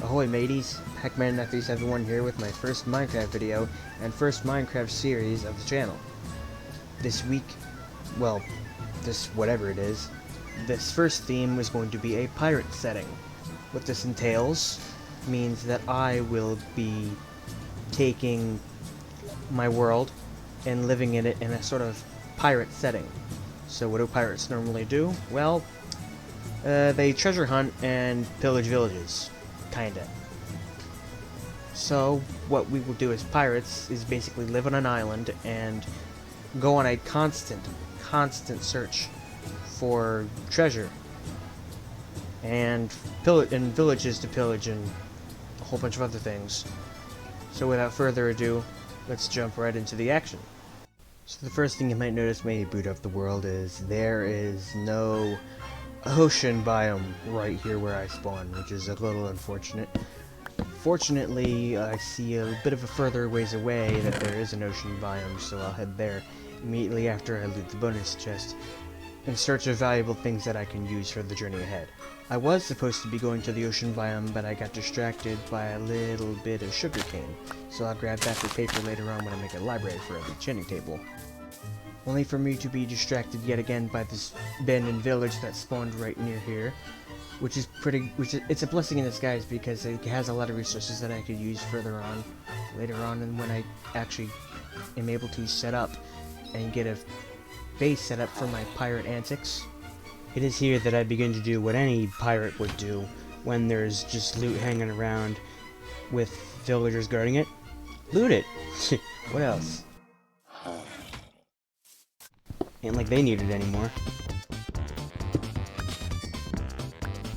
Ahoy mateys, Hackman9371 here with my first Minecraft video and first Minecraft series of the channel. This week, well, this whatever it is, this first theme is going to be a pirate setting. What this entails means that I will be taking my world and living in it in a sort of pirate setting. So what do pirates normally do? Well, they treasure hunt and pillage villages. Kinda. So, what we will do as pirates is basically live on an island and go on a constant search for treasure. And villages to pillage and a whole bunch of other things. So without further ado, let's jump right into the action. So the first thing you might notice when you boot up the world is there is no ocean biome right here where I spawn, which is a little unfortunate. Fortunately, I see a bit of a further ways away that there is an ocean biome, so I'll head there immediately after I loot the bonus chest in search of valuable things that I can use for the journey ahead. I was supposed to be going to the ocean biome, but I got distracted by a little bit of sugarcane, so I'll grab that for paper later on when I make a library for a enchanting table. Only for me to be distracted yet again by this abandoned village that spawned right near here, it's a blessing in disguise because it has a lot of resources that I could use later on, and when I actually am able to set up and get a base set up for my pirate antics. It is here that I begin to do what any pirate would do when there's just loot hanging around with villagers guarding it. Loot it! What else? Ain't like they need it anymore.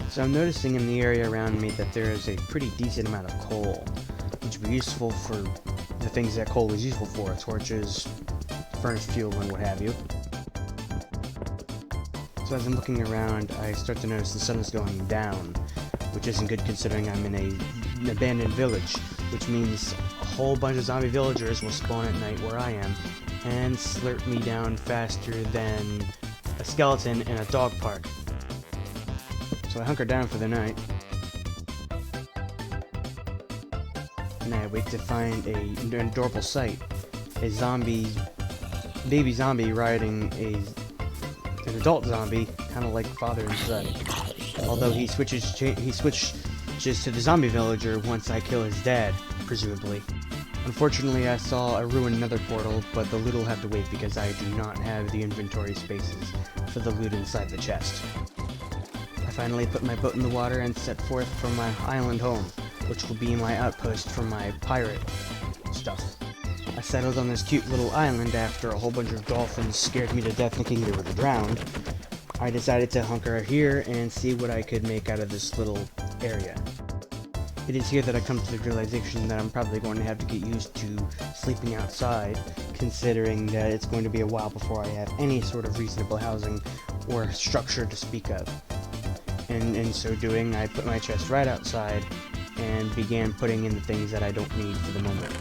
So I'm noticing in the area around me that there is a pretty decent amount of coal, which would be useful for the things that coal is useful for, torches, furnace fuel, and what have you. So as I'm looking around, I start to notice the sun is going down, which isn't good considering I'm in an abandoned village, which means a whole bunch of zombie villagers will spawn at night where I am, and slurp me down faster than a skeleton in a dog park. So I hunker down for the night, and I wait to find an adorable sight. A baby zombie riding an adult zombie, kind of like father and son. Although he switches to the zombie villager once I kill his dad, presumably. Unfortunately, I saw a ruined nether portal, but the loot will have to wait because I do not have the inventory spaces for the loot inside the chest. I finally put my boat in the water and set forth for my island home, which will be my outpost for my pirate stuff. I settled on this cute little island after a whole bunch of dolphins scared me to death thinking they were drowned. I decided to hunker here and see what I could make out of this little area. It is here that I come to the realization that I'm probably going to have to get used to sleeping outside, considering that it's going to be a while before I have any sort of reasonable housing or structure to speak of. And in so doing, I put my chest right outside and began putting in the things that I don't need for the moment.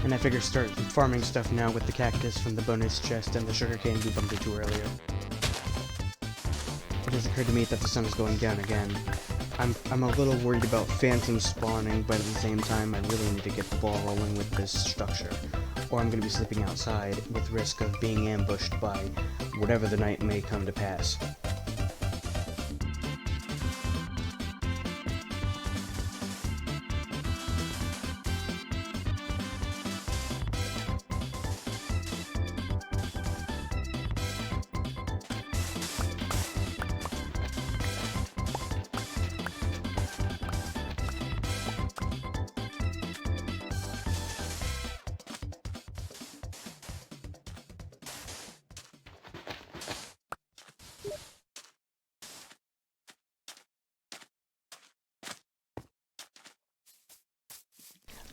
And I figure start farming stuff now with the cactus from the bonus chest and the sugarcane we bumped into earlier. It has occurred to me that the sun is going down again. I'm a little worried about phantoms spawning, but at the same time I really need to get the ball rolling with this structure, or I'm going to be sleeping outside with risk of being ambushed by whatever the night may come to pass.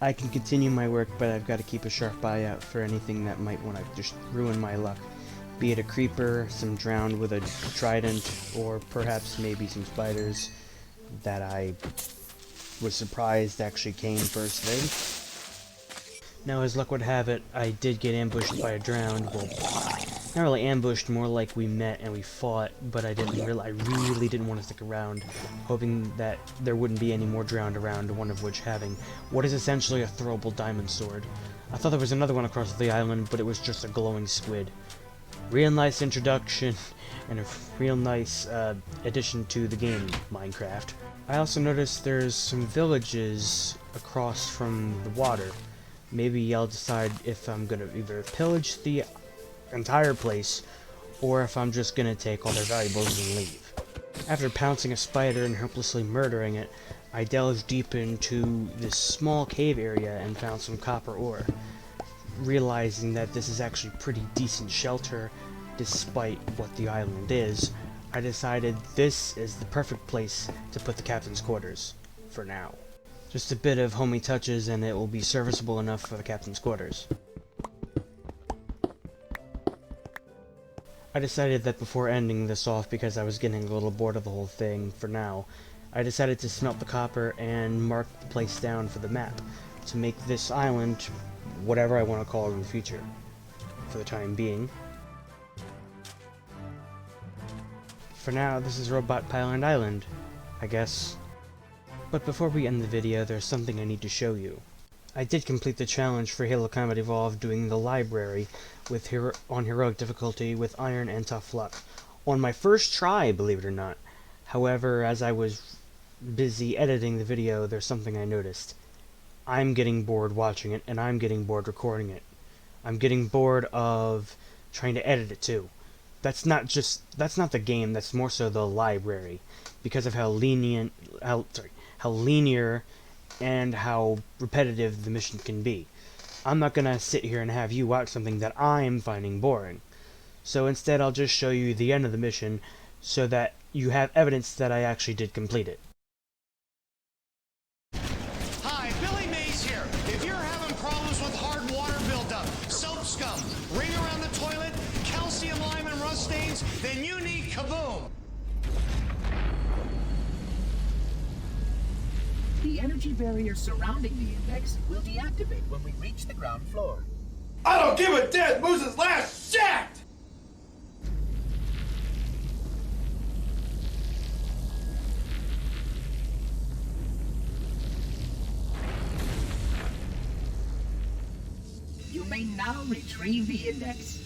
I can continue my work, but I've got to keep a sharp eye out for anything that might want to just ruin my luck. Be it a creeper, some drowned with a trident, or perhaps maybe some spiders that I was surprised actually came first thing. Now, as luck would have it, I did get ambushed by a drowned, well, Not really ambushed, more like we met and we fought, but I really didn't want to stick around, hoping that there wouldn't be any more drowned around, one of which having what is essentially a throwable diamond sword. I thought there was another one across the island, but it was just a glowing squid. Real nice introduction, and a real nice addition to the game, Minecraft. I also noticed there's some villages across from the water. Maybe I'll decide if I'm gonna either pillage the entire place, or if I'm just gonna take all their valuables and leave. After pouncing a spider and helplessly murdering it, I delved deep into this small cave area and found some copper ore. Realizing that this is actually pretty decent shelter, despite what the island is, I decided this is the perfect place to put the captain's quarters, for now. Just a bit of homey touches and it will be serviceable enough for the captain's quarters. I decided that before ending this off, because I was getting a little bored of the whole thing for now, I decided to smelt the copper and mark the place down for the map, to make this island whatever I want to call it in the future, for the time being. For now, this is Robot Pylon Island, I guess. But before we end the video, there's something I need to show you. I did complete the challenge for Halo Combat Evolved doing the library with on heroic difficulty with iron and tough luck. On my first try, believe it or not. However, as I was busy editing the video, there's something I noticed. I'm getting bored watching it, and I'm getting bored recording it. I'm getting bored of trying to edit it too. That's not the game, that's more so the library, because of how linear and how repetitive the mission can be. I'm not gonna sit here and have you watch something that I'm finding boring. So instead I'll just show you the end of the mission so that you have evidence that I actually did complete it. Hi, Billy Mays here. If you're having problems with hard water buildup, soap scum, ring around the toilet, calcium, lime, and rust stains, then you need Kaboom! The energy barrier surrounding the index will deactivate when we reach the ground floor. I don't give a dead moose's last shit! You may now retrieve the index.